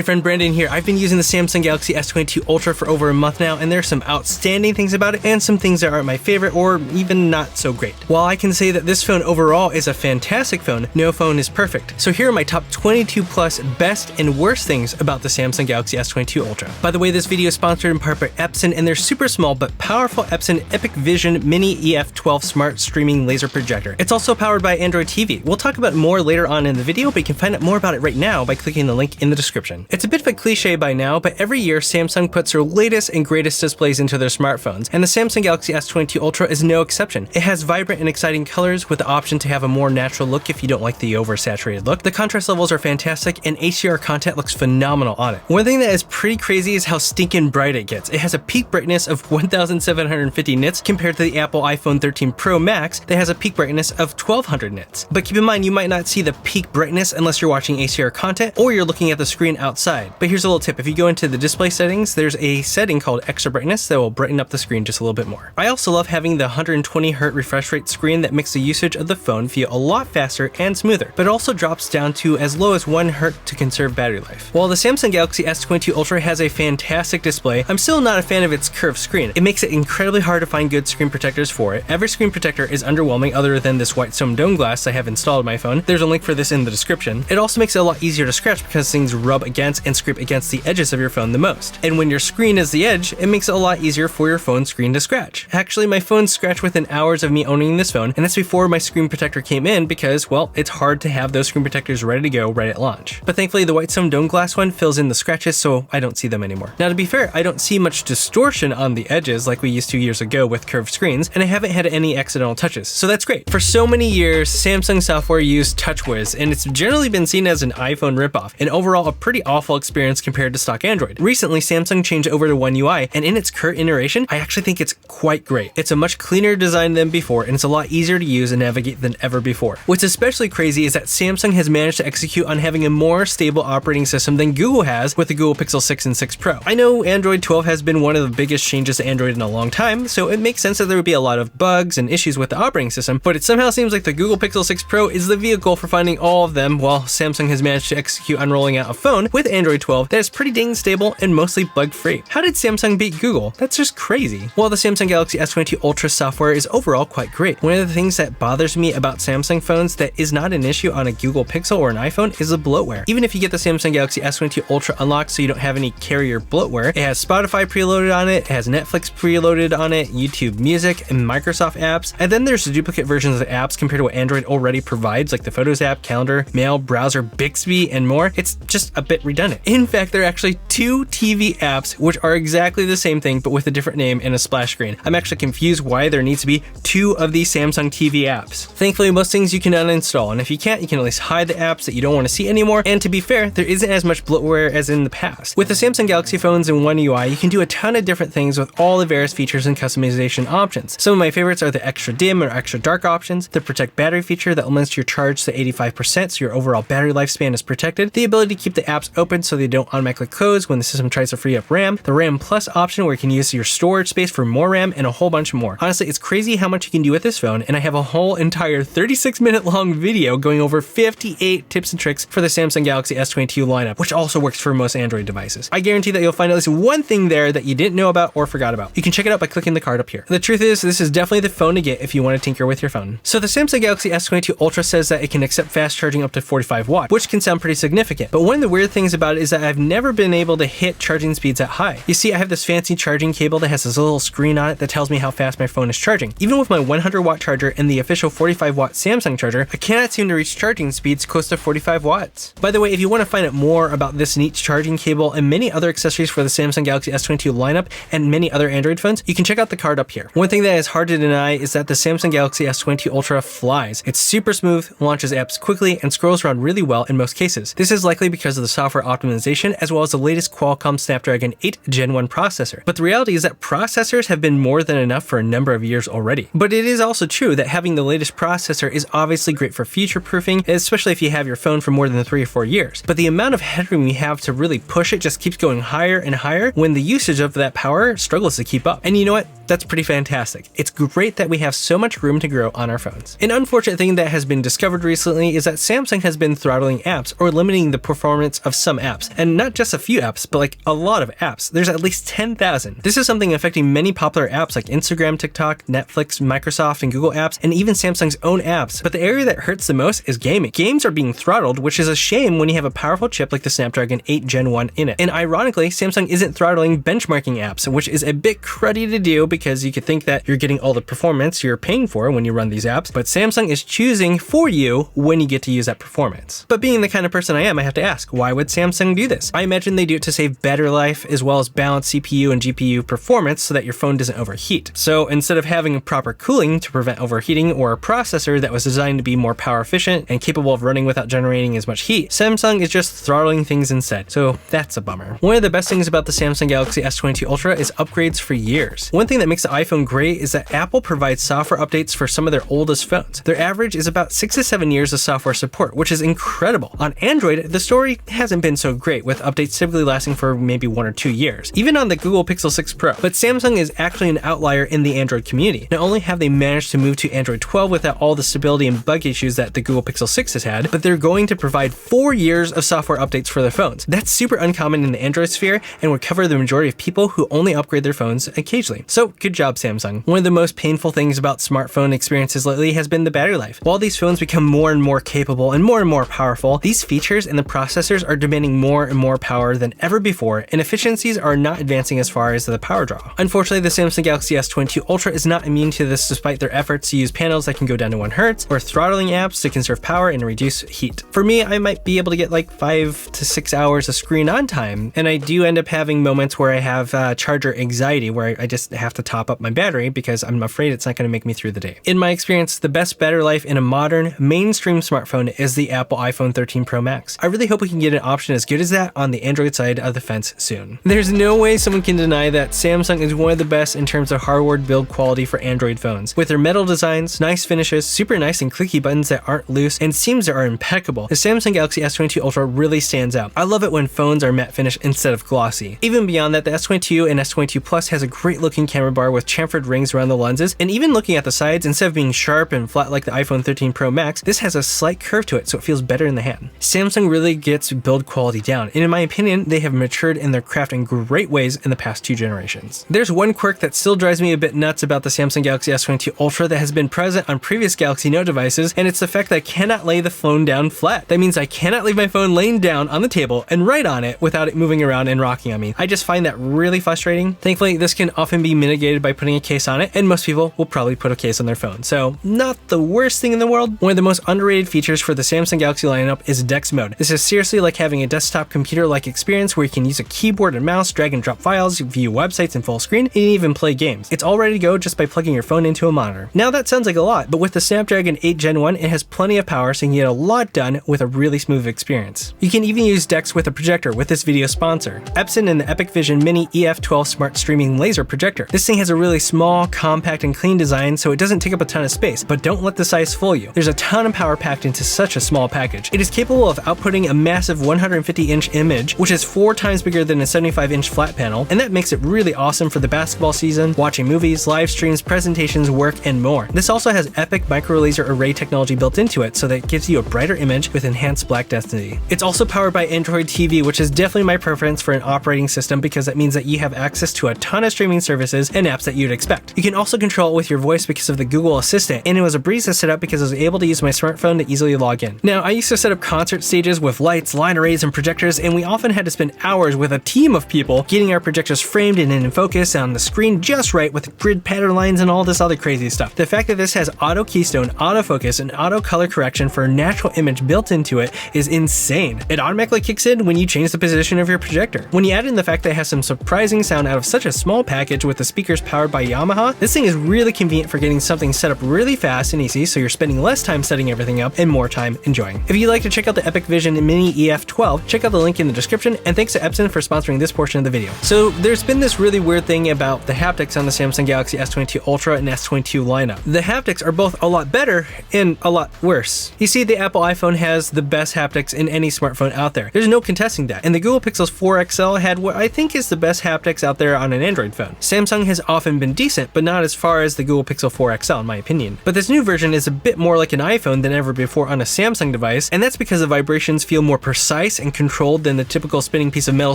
Hey friend, Brandon here. I've been using the Samsung Galaxy S22 Ultra for over a month now, and there are some outstanding things about it and some things that aren't my favorite or even not so great. While I can say that this phone overall is a fantastic phone, no phone is perfect. So here are my top 22 plus best and worst things about the Samsung Galaxy S22 Ultra. By the way, this video is sponsored in part by Epson and their super small but powerful Epson Epic Vision Mini EF12 smart streaming laser projector. It's also powered by Android TV. We'll talk about more later on in the video, but you can find out more about it right now by clicking the link in the description. It's a bit of a cliche by now, but every year Samsung puts their latest and greatest displays into their smartphones, and the Samsung Galaxy S22 Ultra is no exception. It has vibrant and exciting colors with the option to have a more natural look if you don't like the oversaturated look. The contrast levels are fantastic, and HDR content looks phenomenal on it. One thing that is pretty crazy is how stinking bright it gets. It has a peak brightness of 1750 nits compared to the Apple iPhone 13 Pro Max that has a peak brightness of 1200 nits. But keep in mind, you might not see the peak brightness unless you're watching HDR content or you're looking at the screen outside. But here's a little tip. If you go into the display settings, there's a setting called extra brightness that will brighten up the screen just a little bit more. I also love having the 120Hz refresh rate screen that makes the usage of the phone feel a lot faster and smoother, but it also drops down to as low as 1 Hz to conserve battery life. While the Samsung Galaxy S22 Ultra has a fantastic display, I'm still not a fan of its curved screen. It makes it incredibly hard to find good screen protectors for it. Every screen protector is underwhelming other than this white dome glass I have installed on my phone. There's a link for this in the description. It also makes it a lot easier to scratch because things rub against and scrape against the edges of your phone the most. And when your screen is the edge, it makes it a lot easier for your phone screen to scratch. Actually, my phone scratched within hours of me owning this phone, and that's before my screen protector came in because, well, it's hard to have those screen protectors ready to go right at launch. But thankfully, the white dome glass one fills in the scratches, so I don't see them anymore. Now, to be fair, I don't see much distortion on the edges like we used to years ago with curved screens, and I haven't had any accidental touches, so that's great. For so many years, Samsung software used TouchWiz, and it's generally been seen as an iPhone ripoff, and overall a pretty awful experience compared to stock Android. Recently, Samsung changed over to One UI, and in its current iteration, I actually think it's quite great. It's a much cleaner design than before, and it's a lot easier to use and navigate than ever before. What's especially crazy is that Samsung has managed to execute on having a more stable operating system than Google has with the Google Pixel 6 and 6 Pro. I know Android 12 has been one of the biggest changes to Android in a long time, so it makes sense that there would be a lot of bugs and issues with the operating system, but it somehow seems like the Google Pixel 6 Pro is the vehicle for finding all of them, while Samsung has managed to execute on rolling out a phone with Android 12 that is pretty dang stable and mostly bug-free. How did Samsung beat Google? That's just crazy. While the Samsung Galaxy S22 Ultra software is overall quite great, one of the things that bothers me about Samsung phones that is not an issue on a Google Pixel or an iPhone is the bloatware. Even if you get the Samsung Galaxy S22 Ultra unlocked so you don't have any carrier bloatware, it has Spotify preloaded on it, it has Netflix preloaded on it, YouTube Music, and Microsoft apps, and then there's the duplicate versions of the apps compared to what Android already provides, like the Photos app, Calendar, Mail, Browser, Bixby, and more. It's just a bit redundant. In fact, there are actually 2 TV apps which are exactly the same thing but with a different name and a splash screen. I'm actually confused why there needs to be 2 of these Samsung TV apps. Thankfully, most things you can uninstall, and if you can't, you can at least hide the apps that you don't want to see anymore, and to be fair, there isn't as much bloatware as in the past. With the Samsung Galaxy phones in One UI, you can do a ton of different things with all the various features and customization options. Some of my favorites are the extra dim or extra dark options, the protect battery feature that limits your charge to 85% so your overall battery lifespan is protected, the ability to keep the apps open so they don't automatically close when the system tries to free up RAM, the RAM Plus option where you can use your storage space for more RAM, and a whole bunch more. Honestly, it's crazy how much you can do with this phone, and I have a whole entire 36-minute long video going over 58 tips and tricks for the Samsung Galaxy S22 lineup, which also works for most Android devices. I guarantee that you'll find at least one thing there that you didn't know about or forgot about. You can check it out by clicking the card up here. The truth is, this is definitely the phone to get if you want to tinker with your phone. So the Samsung Galaxy S22 Ultra says that it can accept fast charging up to 45 watts, which can sound pretty significant. But one of the weird things about it is that I've never been able to hit charging speeds that high. You see, I have this fancy charging cable that has this little screen on it that tells me how fast my phone is charging. Even with my 100 watt charger and the official 45 watt Samsung charger, I cannot seem to reach charging speeds close to 45 watts. By the way, if you want to find out more about this neat charging cable and many other accessories for the Samsung Galaxy S22 lineup and many other Android phones, you can check out the card up here. One thing that is hard to deny is that the Samsung Galaxy S22 Ultra flies. It's super smooth, launches apps quickly, and scrolls around really well in most cases. This is likely because of the software optimization as well as the latest Qualcomm Snapdragon 8 Gen 1 processor. But the reality is that processors have been more than enough for a number of years already. But it is also true that having the latest processor is obviously great for future-proofing, especially if you have your phone for more than 3 or 4 years. But the amount of headroom you have to really push it just keeps going higher and higher when the usage of that power struggles to keep up. And you know what? That's pretty fantastic. It's great that we have so much room to grow on our phones. An unfortunate thing that has been discovered recently is that Samsung has been throttling apps or limiting the performance of some apps, and not just a few apps, but like a lot of apps. There's at least 10,000. This is something affecting many popular apps like Instagram, TikTok, Netflix, Microsoft, and Google apps, and even Samsung's own apps. But the area that hurts the most is gaming. Games are being throttled, which is a shame when you have a powerful chip like the Snapdragon 8 Gen 1 in it. And ironically, Samsung isn't throttling benchmarking apps, which is a bit cruddy to do because you could think that you're getting all the performance you're paying for when you run these apps, but Samsung is choosing for you when you get to use that performance. But being the kind of person I am, I have to ask, why would Samsung do this? I imagine they do it to save battery life as well as balance CPU and GPU performance so that your phone doesn't overheat. So instead of having proper cooling to prevent overheating or a processor that was designed to be more power efficient and capable of running without generating as much heat, Samsung is just throttling things instead. So that's a bummer. One of the best things about the Samsung Galaxy S22 Ultra is upgrades for years. One thing that makes the iPhone great is that Apple provides software updates for some of their oldest phones. Their average is about 6 to 7 years of software support, which is incredible. On Android, the story hasn't been so great, with updates typically lasting for maybe 1 or 2 years, even on the Google Pixel 6 Pro. But Samsung is actually an outlier in the Android community. Not only have they managed to move to Android 12 without all the stability and bug issues that the Google Pixel 6 has had, but they're going to provide 4 years of software updates for their phones. That's super uncommon in the Android sphere and would cover the majority of people who only upgrade their phones occasionally. So good job, Samsung. One of the most painful things about smartphone experiences lately has been the battery life. While these phones become more and more capable and more powerful, these features and the processors are demanding more and more power than ever before, and efficiencies are not advancing as far as the power draw. Unfortunately, the Samsung Galaxy S22 Ultra is not immune to this despite their efforts to use panels that can go down to 1 Hz or throttling apps to conserve power and reduce heat. For me, I might be able to get like 5 to 6 hours of screen on time, and I do end up having moments where I have charger anxiety where I just have to top up my battery because I'm afraid it's not going to make me through the day. In my experience, the best battery life in a modern, mainstream smartphone is the Apple iPhone 13 Pro Max. I really hope we can get an option as good as that on the Android side of the fence soon. There's no way someone can deny that Samsung is one of the best in terms of hardware build quality for Android phones. With their metal designs, nice finishes, super nice and clicky buttons that aren't loose, and seams that are impeccable, the Samsung Galaxy S22 Ultra really stands out. I love it when phones are matte finish instead of glossy. Even beyond that, the S22 and S22 Plus has a great looking camera bar with chamfered rings around the lenses, and even looking at the sides, instead of being sharp and flat like the iPhone 13 Pro Max, this has a slight curve to it so it feels better in the hand. Samsung really gets build quality down, and in my opinion, they have matured in their craft in great ways in the past 2 generations. There's one quirk that still drives me a bit nuts about the Samsung Galaxy S22 Ultra that has been present on previous Galaxy Note devices, and it's the fact that I cannot lay the phone down flat. That means I cannot leave my phone laying down on the table and write on it without it moving around and rocking on me. I just find that really frustrating. Thankfully, this can often be mitigated by putting a case on it, and most people will probably put a case on their phone. So not the worst thing in the world. One of the most underrated features for the Samsung Galaxy lineup is DeX mode. This is seriously like having a desktop computer-like experience where you can use a keyboard and mouse, drag and drop files, view websites in full screen, and even play games. It's all ready to go just by plugging your phone into a monitor. Now that sounds like a lot, but with the Snapdragon 8 Gen 1, it has plenty of power so you can get a lot done with a really smooth experience. You can even use DeX with a projector with this video sponsor, Epson and the Epic Vision Mini EF12 Smart Streaming Laser Projector. This thing has a really small, compact, and clean design so it doesn't take up a ton of space, but don't let the size fool you. There's a ton of power packed into such a small package. It is capable of outputting a massive 150-inch image, which is 4 times bigger than a 75-inch flat panel, and that makes it really awesome for the basketball season, watching movies, live streams, presentations, work, and more. This also has Epic micro laser array technology built into it so that it gives you a brighter image with enhanced black density. It's also powered by Android TV, which is definitely my preference for an operating system because that means that you have access to a ton of streaming services and apps that you'd expect. You can also control it with your voice because of the Google Assistant, and it was a breeze to set up because I was able to use my smartphone to easily log in. Now, I used to set up concert stages with lights, line arrays, and projectors, and we often had to spend hours with a team of people getting our projectors framed and in focus on the screen just right with grid pattern lines and all this other crazy stuff. The fact that this has auto keystone, autofocus, and auto color correction for a natural image built into it is insane. It automatically kicks in when you change the position of your projector. When you add in the fact that it has some surprising sound out of such a small package with the speakers powered by Yamaha, this thing is really convenient for getting something set up really fast and easy so you're spending less time setting everything up and more time enjoying. If you'd like to check out the Epic Vision Mini EF12, check out the link in the description, and thanks to Epson for sponsoring this portion of the video. So there's been this really weird thing about the haptics on the Samsung Galaxy S22 Ultra and S22 lineup. The haptics are both a lot better and a lot worse. You see, the Apple iPhone has the best haptics in any smartphone out there. There's no contesting that. And the Google Pixel 4 XL had what I think is the best haptics out there on an Android phone. Samsung has has often been decent, but not as far as the Google Pixel 4 XL in my opinion. But this new version is a bit more like an iPhone than ever before on a Samsung device, and that's because the vibrations feel more precise and controlled than the typical spinning piece of metal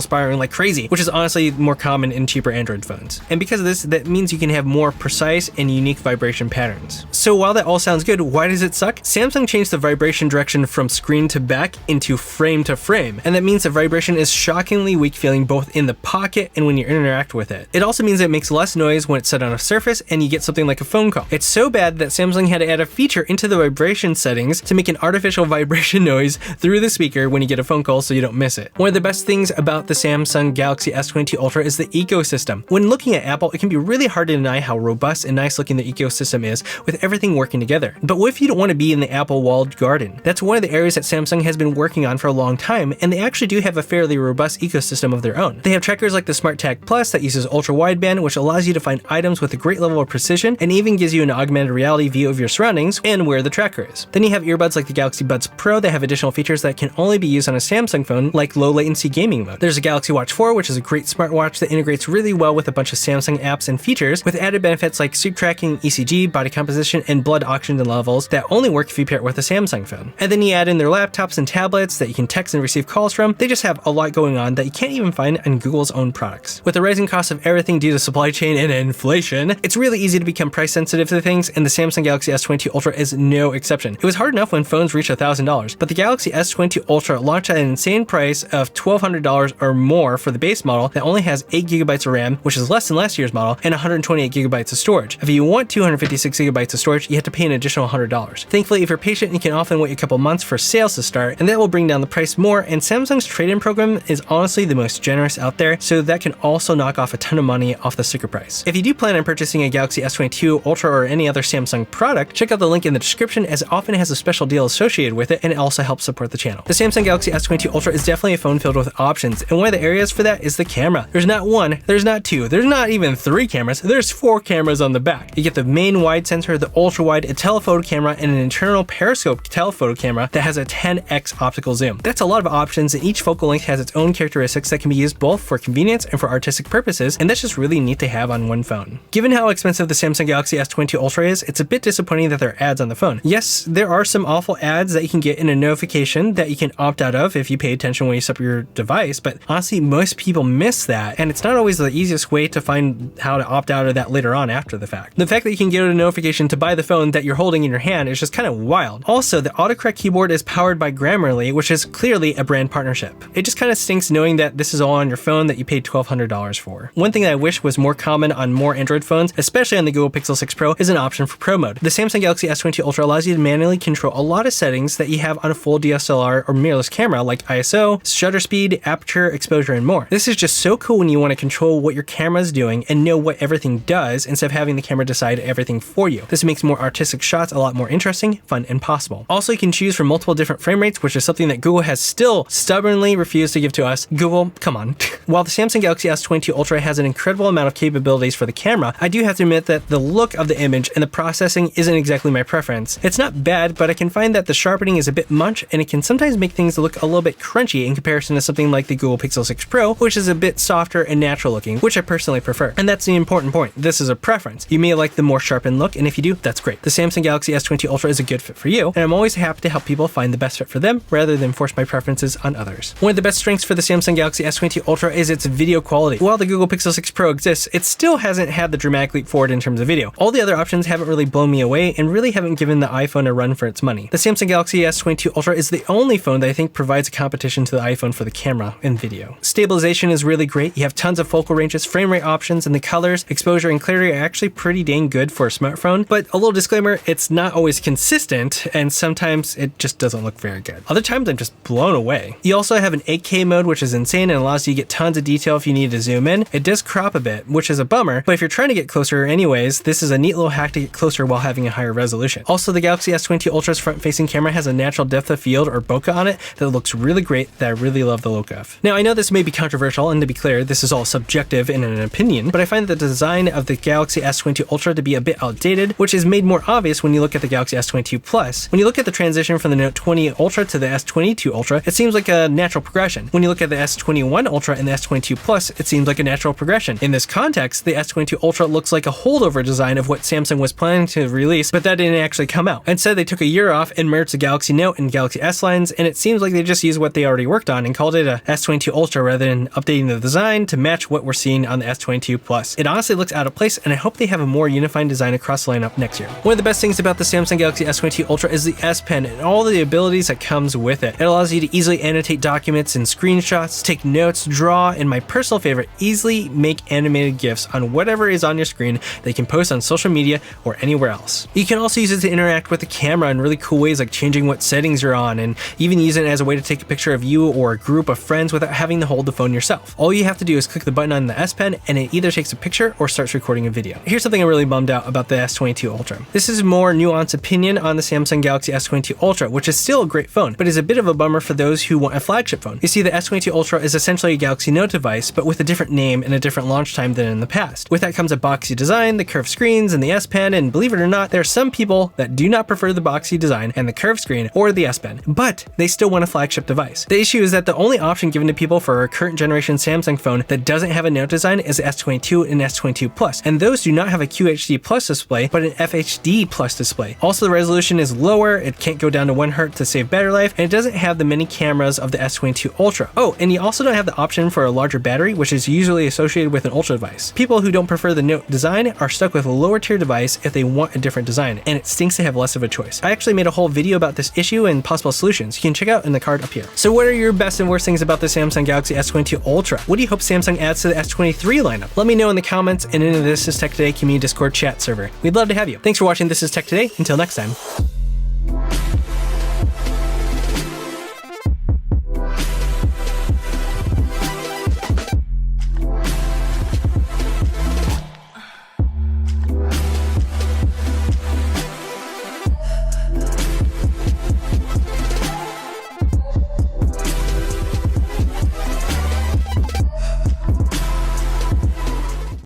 spiraling like crazy, which is honestly more common in cheaper Android phones. And because of this, that means you can have more precise and unique vibration patterns. So while that all sounds good, why does it suck? Samsung changed the vibration direction from screen to back into frame to frame, and that means the vibration is shockingly weak feeling both in the pocket and when you interact with it. It also means it makes less noise when it's set on a surface and you get something like a phone call. It's so bad that Samsung had to add a feature into the vibration settings to make an artificial vibration noise through the speaker when you get a phone call so you don't miss it. One of the best things about the Samsung Galaxy S22 Ultra is the ecosystem. When looking at Apple, it can be really hard to deny how robust and nice looking the ecosystem is with everything working together. But what if you don't want to be in the Apple walled garden? That's one of the areas that Samsung has been working on for a long time, and they actually do have a fairly robust ecosystem of their own. They have trackers like the SmartTag Plus that uses ultra wideband, which allows you to find items with a great level of precision and even gives you an augmented reality view of your surroundings and where the tracker is. Then you have earbuds like the Galaxy Buds Pro that have additional features that can only be used on a Samsung phone, like low latency gaming mode. There's a Galaxy Watch 4, which is a great smartwatch that integrates really well with a bunch of Samsung apps and features, with added benefits like sleep tracking, ECG, body composition, and blood oxygen levels that only work if you pair it with a Samsung phone. And then you add in their laptops and tablets that you can text and receive calls from. They just have a lot going on that you can't even find on Google's own products. With the rising cost of everything due to supply chain and inflation, it's really easy to become price sensitive to things, and the Samsung Galaxy S22 Ultra is no exception. It was hard enough when phones reached $1,000, but the Galaxy S22 Ultra launched at an insane price of $1,200 or more for the base model that only has 8GB of RAM, which is less than last year's model, and 128GB of storage. If you want 256GB of storage, you have to pay an additional $100. Thankfully, if you're patient, you can often wait a couple months for sales to start, and that will bring down the price more, and Samsung's trade-in program is honestly the most generous out there, so that can also knock off a ton of money off the sticker price. If you do plan on purchasing a Galaxy S22 Ultra or any other Samsung product, check out the link in the description, as it often has a special deal associated with it, and it also helps support the channel. The Samsung Galaxy S22 Ultra is definitely a phone filled with options, and one of the areas for that is the camera. There's not one, there's not two, there's not even 3 cameras, there's 4 cameras on the back. You get the main wide sensor, the ultra wide, a telephoto camera, and an internal periscope telephoto camera that has a 10x optical zoom. That's a lot of options, and each focal length has its own characteristics that can be used both for convenience and for artistic purposes, and that's just really neat to have on one phone. Given how expensive the Samsung Galaxy S22 Ultra is, it's a bit disappointing that there are ads on the phone. Yes, there are some awful ads that you can get in a notification that you can opt out of if you pay attention when you set up your device, but honestly, most people miss that, and it's not always the easiest way to find how to opt out of that later on after the fact. The fact that you can get a notification to buy the phone that you're holding in your hand is just kind of wild. Also, the autocorrect keyboard is powered by Grammarly, which is clearly a brand partnership. It just kind of stinks knowing that this is all on your phone that you paid $1,200 for. One thing that I wish was more common on more Android phones, especially on the Google Pixel 6 Pro, is an option for Pro Mode. The Samsung Galaxy S22 Ultra allows you to manually control a lot of settings that you have on a full DSLR or mirrorless camera, like ISO, shutter speed, aperture, exposure, and more. This is just so cool when you want to control what your camera is doing and know what everything does instead of having the camera decide everything for you. This makes more artistic shots a lot more interesting, fun, and possible. Also, you can choose from multiple different frame rates, which is something that Google has still stubbornly refused to give to us. Google, come on. While the Samsung Galaxy S22 Ultra has an incredible amount of capabilities for the camera, I do have to admit that the look of the image and the processing isn't exactly my preference. It's not bad, but I can find that the sharpening is a bit much, and it can sometimes make things look a little bit crunchy in comparison to something like the Google Pixel 6 Pro, which is a bit softer and natural looking, which I personally prefer. And that's the important point. This is a preference. You may like the more sharpened look, and if you do, that's great. The Samsung Galaxy S22 Ultra is a good fit for you, and I'm always happy to help people find the best fit for them rather than force my preferences on others. One of the best strengths for the Samsung Galaxy S22 Ultra is its video quality. While the Google Pixel 6 Pro exists, it still hasn't had the dramatic leap forward in terms of video. All the other options haven't really blown me away and really haven't given the iPhone a run for its money. The Samsung Galaxy S22 Ultra is the only phone that I think provides a competition to the iPhone for the camera and video. Stabilization is really great. You have tons of focal ranges, frame rate options, and the colors, exposure, and clarity are actually pretty dang good for a smartphone. But a little disclaimer, it's not always consistent, and sometimes it just doesn't look very good. Other times I'm just blown away. You also have an 8K mode, which is insane and allows you to get tons of detail if you need to zoom in. It does crop a bit, which is a bummer, but if you're trying to get closer anyways, this is a neat little hack to get closer while having a higher resolution. Also, the Galaxy S22 Ultra's front-facing camera has a natural depth of field or bokeh on it that looks really great, that I really love the look of. Now, I know this may be controversial, and to be clear, this is all subjective in an opinion, but I find the design of the Galaxy S22 Ultra to be a bit outdated, which is made more obvious when you look at the Galaxy S22 Plus. When you look at the transition from the Note 20 Ultra to the S22 Ultra, it seems like a natural progression. When you look at the S21 Ultra and the S22 Plus, it seems like a natural progression. In this context, specs, the S22 Ultra looks like a holdover design of what Samsung was planning to release, but that didn't actually come out. Instead, they took a year off and merged the Galaxy Note and Galaxy S lines, and it seems like they just used what they already worked on and called it a S22 Ultra rather than updating the design to match what we're seeing on the S22 Plus. It honestly looks out of place, and I hope they have a more unified design across the lineup next year. One of the best things about the Samsung Galaxy S22 Ultra is the S Pen and all the abilities that comes with it. It allows you to easily annotate documents and screenshots, take notes, draw, and my personal favorite, easily make animated GIFs on whatever is on your screen that you can post on social media or anywhere else. You can also use it to interact with the camera in really cool ways like changing what settings you're on, and even use it as a way to take a picture of you or a group of friends without having to hold the phone yourself. All you have to do is click the button on the S Pen and it either takes a picture or starts recording a video. Here's something I'm really bummed out about the S22 Ultra. This is a more nuanced opinion on the Samsung Galaxy S22 Ultra, which is still a great phone, but is a bit of a bummer for those who want a flagship phone. You see, the S22 Ultra is essentially a Galaxy Note device, but with a different name and a different launch time than in the past. With that comes a boxy design, the curved screens, and the S Pen, and believe it or not, there are some people that do not prefer the boxy design and the curved screen or the S Pen, but they still want a flagship device. The issue is that the only option given to people for a current generation Samsung phone that doesn't have a Note design is the S22 and S22 Plus, and those do not have a QHD Plus display, but an FHD Plus display. Also, the resolution is lower, it can't go down to 1 Hz to save battery life, and it doesn't have the many cameras of the S22 Ultra. Oh, and you also don't have the option for a larger battery, which is usually associated with an Ultra device. People who don't prefer the Note design are stuck with a lower tier device if they want a different design, and it stinks to have less of a choice. I actually made a whole video about this issue and possible solutions you can check out in the card up here. So what are your best and worst things about the Samsung Galaxy S22 Ultra? What do you hope Samsung adds to the S23 lineup? Let me know in the comments and in the This Is Tech Today community Discord chat server. We'd love to have you. Thanks for watching This Is Tech Today. Until next time.